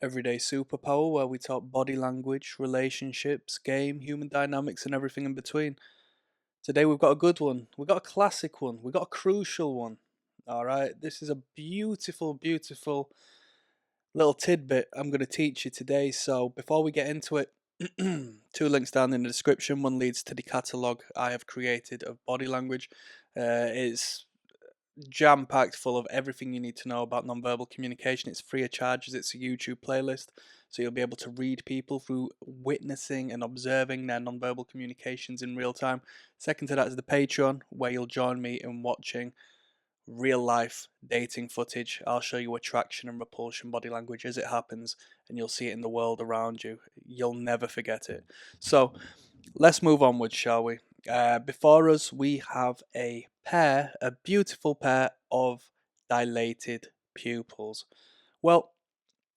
Everyday Superpower, where we talk body language, relationships, game, human dynamics, and everything in between. Today we've got a good one. We've got a classic one. We've got a crucial one. All right. This is a beautiful, beautiful little tidbit I'm going to teach you today. So before we get into it, two links down in the description. One leads to the catalogue I have created of body language. It's jam packed full of everything you need to know about nonverbal communication. It's free of charge as it's a YouTube playlist, so you'll be able to read people through witnessing and observing their nonverbal communications in real time. Second to that is the Patreon, where you'll join me in watching real life dating footage. I'll show you attraction and repulsion body language as it happens, and you'll see it in the world around you. You'll never forget it. So let's move onwards, shall we? Before us, we have a beautiful pair of dilated pupils. Well,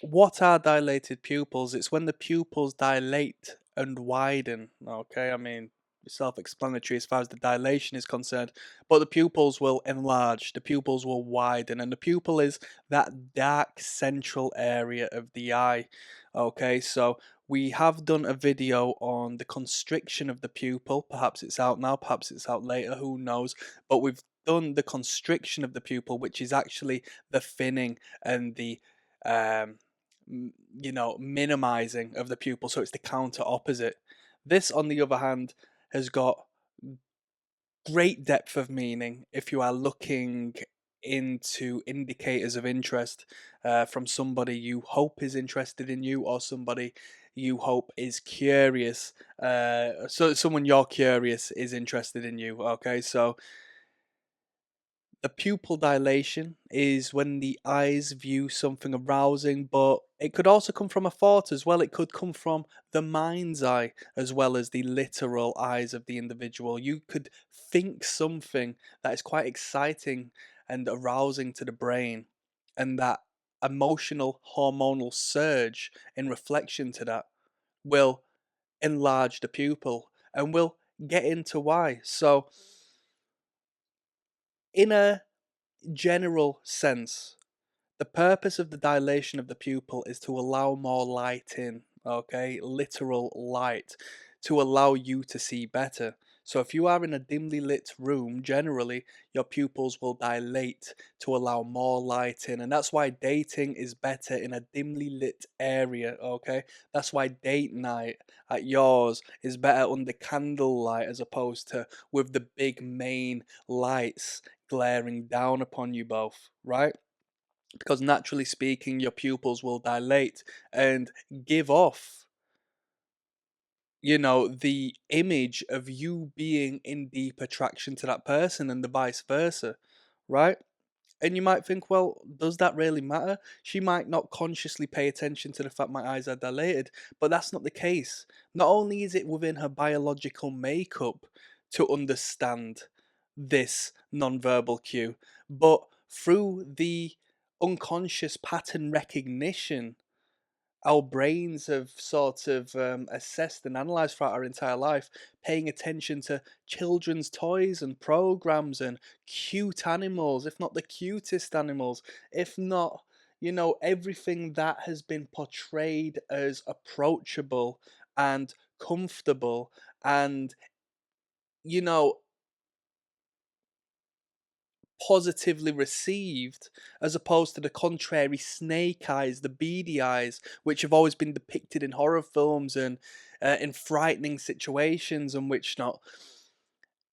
what are dilated pupils? It's when the pupils dilate and widen. Okay, I mean, self-explanatory as far as the dilation is concerned, but the pupils will enlarge, the pupils will widen, and the pupil is that dark central area of the eye. Okay, so we have done a video on the constriction of the pupil. Perhaps it's out now, perhaps it's out later, who knows, but we've done the constriction of the pupil, which is actually the thinning and the um minimizing of the pupil, so it's the counter opposite. This, on the other hand, has got great depth of meaning if you are looking into indicators of interest from somebody you hope is interested in you, or somebody you hope is curious. So someone you're curious is interested in you. Okay, so the pupil dilation is when the eyes view something arousing, but it could also come from a thought as well. It could come from the mind's eye as well as the literal eyes of the individual. You could think something that is quite exciting and arousing to the brain, and that emotional hormonal surge in reflection to that will enlarge the pupil, and we'll get into why. So, in a general sense, the purpose of the dilation of the pupil is to allow more light in, okay? Literal light, to allow you to see better. So if you are in a dimly lit room, generally your pupils will dilate to allow more light in. And that's why dating is better in a dimly lit area, okay? That's why date night at yours is better under candlelight as opposed to with the big main lights glaring down upon you both, right? Because naturally speaking, your pupils will dilate and give off, the image of you being in deep attraction to that person and the vice versa, right? And you might think, well, does that really matter? She might not consciously pay attention to the fact my eyes are dilated, but that's not the case. Not only is it within her biological makeup to understand this nonverbal cue, but through the unconscious pattern recognition our brains have sort of assessed and analyzed throughout our entire life, paying attention to children's toys and programs and cute animals, if not the cutest animals, if not, everything that has been portrayed as approachable and comfortable and, you know, positively received, as opposed to the contrary snake eyes, the beady eyes, which have always been depicted in horror films and in frightening situations and which not.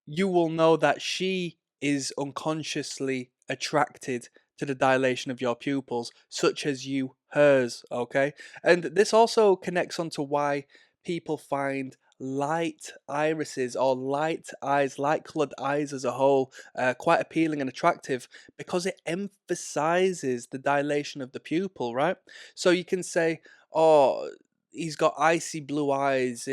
You will know that she is unconsciously attracted to the dilation of your pupils, such as you hers, okay? And this also connects onto why people find light irises or light eyes, light colored eyes as a whole, quite appealing and attractive because it emphasizes the dilation of the pupil, right? So you can say, oh, he's got icy blue eyes.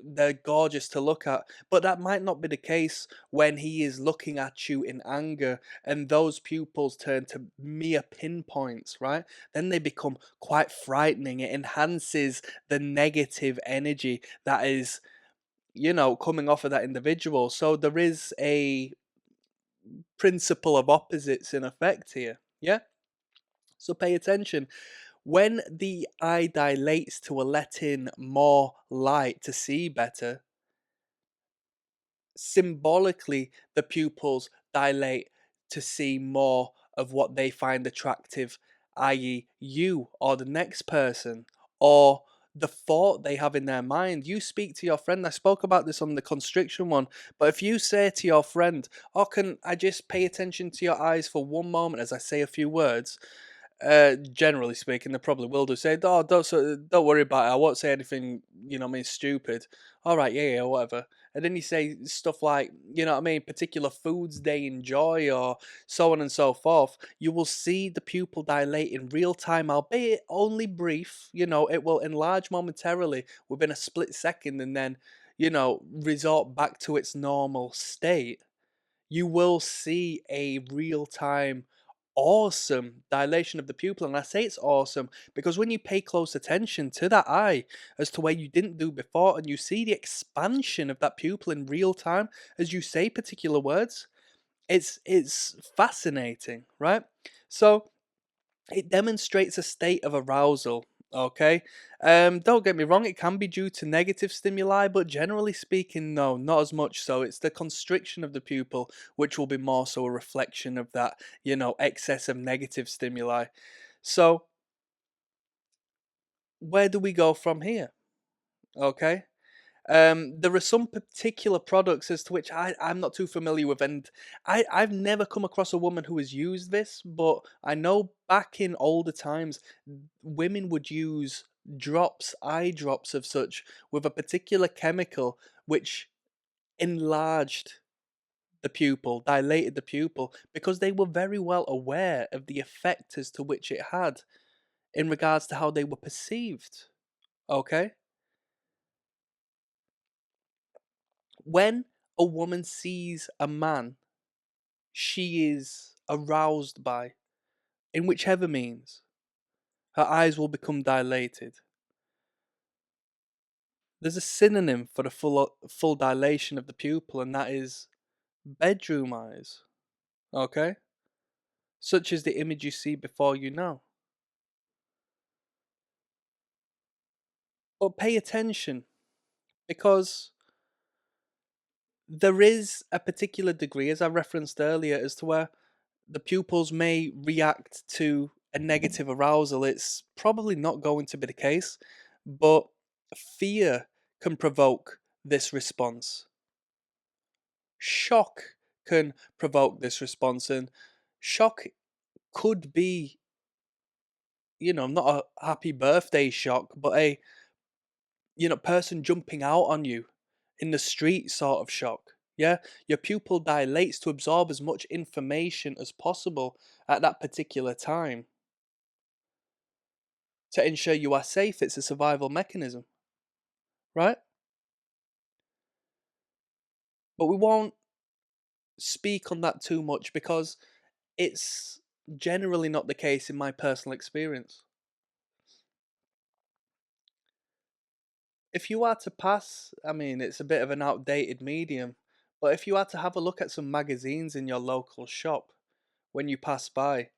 They're gorgeous to look at, but that might not be the case when he is looking at you in anger and those pupils turn to mere pinpoints, right? Then they become quite frightening. It enhances the negative energy that is, coming off of that individual. So there is a principle of opposites in effect here. Yeah? So pay attention. When the eye dilates to let in more light to see better, symbolically the pupils dilate to see more of what they find attractive, i.e., you or the next person, or the thought they have in their mind. You speak to your friend. I spoke about this on the constriction one, but if you say to your friend, "Oh, can I just pay attention to your eyes for one moment as I say a few words?" Generally speaking, they probably will do. Say, "Oh, don't worry about it. I won't say anything. I mean, stupid." All right, yeah, yeah, whatever. And then you say stuff like, what I mean, particular foods they enjoy, or so on and so forth. You will see the pupil dilate in real time, albeit only brief. It will enlarge momentarily within a split second, and then resort back to its normal state. You will see a real time awesome dilation of the pupil. And I say it's awesome because when you pay close attention to that eye as to where you didn't do before, and you see the expansion of that pupil in real time as you say particular words, it's fascinating, right? So it demonstrates a state of arousal. Okay. Don't get me wrong, it can be due to negative stimuli, but generally speaking, no, not as much so. It's the constriction of the pupil, which will be more so a reflection of that, excess of negative stimuli. So, where do we go from here? Okay. There are some particular products as to which I'm not too familiar with, and I've never come across a woman who has used this, but I know back in older times, women would use drops, eye drops of such, with a particular chemical which enlarged the pupil, dilated the pupil, because they were very well aware of the effect as to which it had in regards to how they were perceived. Okay? When a woman sees a man she is aroused by, in whichever means, her eyes will become dilated. There's a synonym for the full dilation of the pupil, and that is bedroom eyes. Okay? Such as the image you see before you now. But pay attention, because there is a particular degree, as I referenced earlier, as to where the pupils may react to a negative arousal. It's probably not going to be the case, but fear can provoke this response. Shock can provoke this response, and shock could be, not a happy birthday shock, but a, person jumping out on you in the street sort of shock. Yeah, your pupil dilates to absorb as much information as possible at that particular time to ensure you are safe. It's a survival mechanism, right? But we won't speak on that too much because it's generally not the case in my personal experience. If you are to pass, I mean, it's a bit of an outdated medium, but if you are to have a look at some magazines in your local shop when you pass by,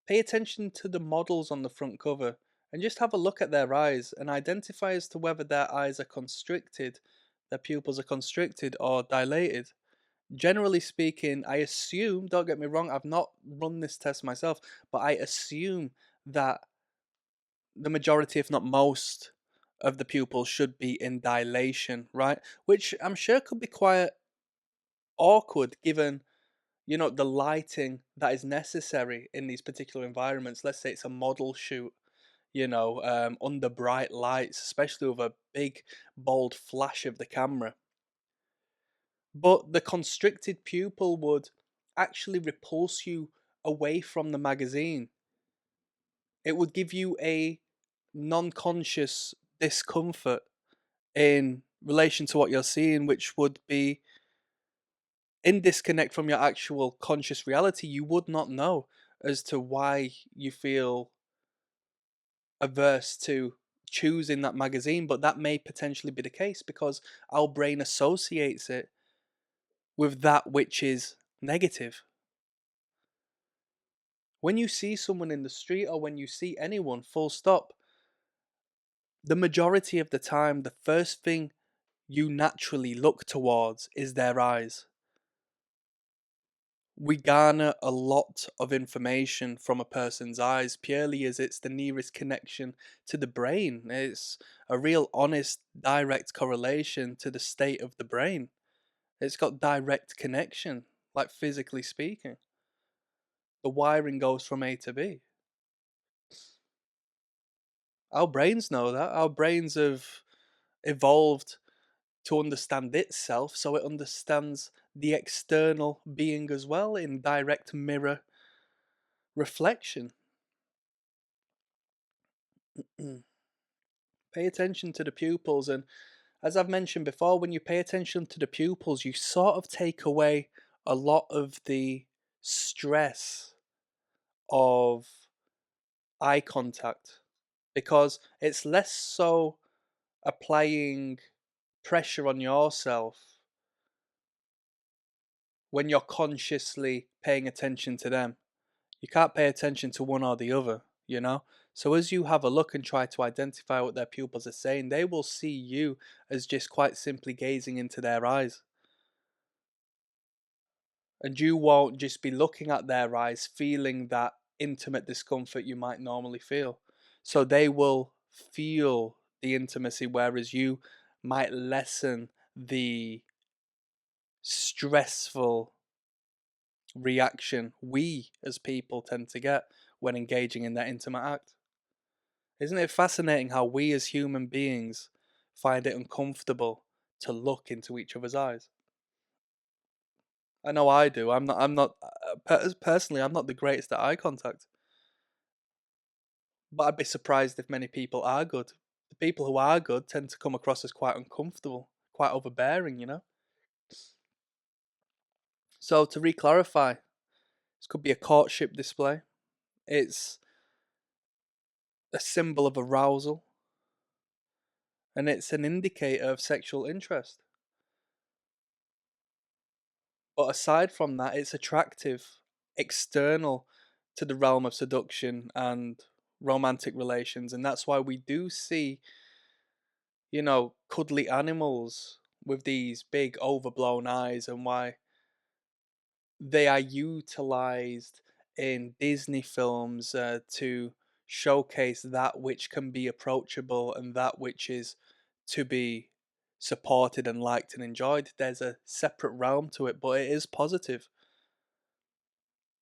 pay attention to the models on the front cover and just have a look at their eyes and identify as to whether their eyes are constricted, their pupils are constricted or dilated. Generally speaking, I assume, don't get me wrong, I've not run this test myself, but I assume that the majority, if not most, of the pupils should be in dilation, right? Which I'm sure could be quite awkward given, the lighting that is necessary in these particular environments. Let's say it's a model shoot, under bright lights, especially with a big, bold flash of the camera. But the constricted pupil would actually repulse you away from the magazine. It would give you a non conscious discomfort in relation to what you're seeing, which would be in disconnect from your actual conscious reality. You would not know as to why you feel averse to choosing that magazine, but that may potentially be the case because our brain associates it with that which is negative. When you see someone in the street or when you see anyone, full stop, the majority of the time, the first thing you naturally look towards is their eyes. We garner a lot of information from a person's eyes purely as it's the nearest connection to the brain. It's a real honest, direct correlation to the state of the brain. It's got direct connection, like physically speaking. The wiring goes from A to B. Our brains know that. Our brains have evolved to understand itself, so it understands the external being as well in direct mirror reflection. Pay attention to the pupils, and as I've mentioned before, when you pay attention to the pupils, you sort of take away a lot of the stress of eye contact because it's less so applying pressure on yourself when you're consciously paying attention to them. You can't pay attention to one or the other, you know? So as you have a look and try to identify what their pupils are saying, they will see you as just quite simply gazing into their eyes. And you won't just be looking at their eyes, feeling that intimate discomfort you might normally feel. So they will feel the intimacy, whereas you might lessen the stressful reaction we as people tend to get when engaging in that intimate act. Isn't it fascinating how we as human beings find it uncomfortable to look into each other's eyes? I know I do. Personally, I'm not the greatest at eye contact, but I'd be surprised if many people are good. The people who are good tend to come across as quite uncomfortable, quite overbearing, you know? So to re-clarify, this could be a courtship display. It's a symbol of arousal, and it's an indicator of sexual interest. But aside from that, it's attractive, external to the realm of seduction and romantic relations. And that's why we do see, cuddly animals with these big overblown eyes, and why they are utilized in Disney films to showcase that which can be approachable and that which is to be supported and liked and enjoyed. There's a separate realm to it, but it is positive.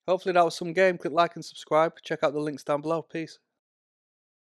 Hopefully that was some game. Click like and subscribe. Check out the links down below. Peace.